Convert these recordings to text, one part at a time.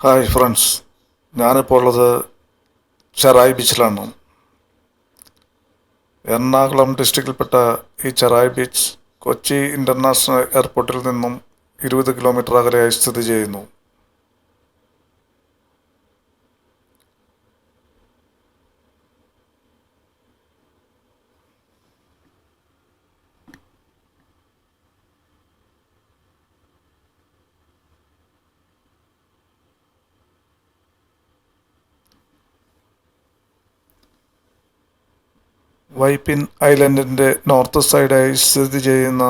Hi friends, ഞാനിപ്പോൾ ഉള്ളത് ചെറായി ബീച്ചിലാണ്. എറണാകുളം ഡിസ്ട്രിക്റ്റിൽപ്പെട്ട ഈ ചെറായി ബീച്ച് കൊച്ചി ഇൻ്റർനാഷണൽ എയർപോർട്ടിൽ നിന്നും 20 കിലോമീറ്റർ അകലെയായി സ്ഥിതി ചെയ്യുന്നു. വൈപ്പിൻ ഐലൻഡിൻ്റെ നോർത്ത് സൈഡായി സ്ഥിതി ചെയ്യുന്ന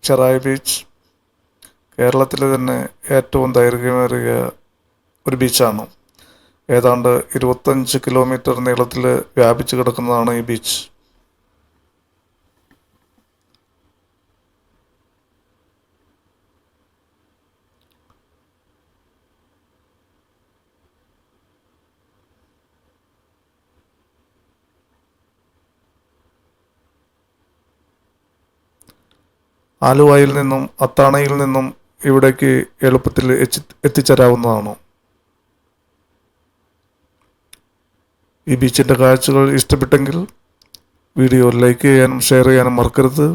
ചെറായി ബീച്ച് കേരളത്തിലെ തന്നെ ഏറ്റവും ദൈർഘ്യമേറിയ ഒരു ബീച്ചാണ്. ഏതാണ്ട് 25 കിലോമീറ്റർ നീളത്തിൽ വ്യാപിച്ചു കിടക്കുന്നതാണ് ഈ ബീച്ച്. ആലുവയിൽ നിന്നും അത്താണയിൽ നിന്നും ഇവിടേക്ക് എളുപ്പത്തിൽ എത്തിച്ചേരാവുന്നതാണ്. ഈ ബീച്ചിൻ്റെ കാഴ്ചകൾ ഇഷ്ടപ്പെട്ടെങ്കിൽ വീഡിയോ ലൈക്ക് ചെയ്യാനും ഷെയർ ചെയ്യാനും മറക്കരുത്.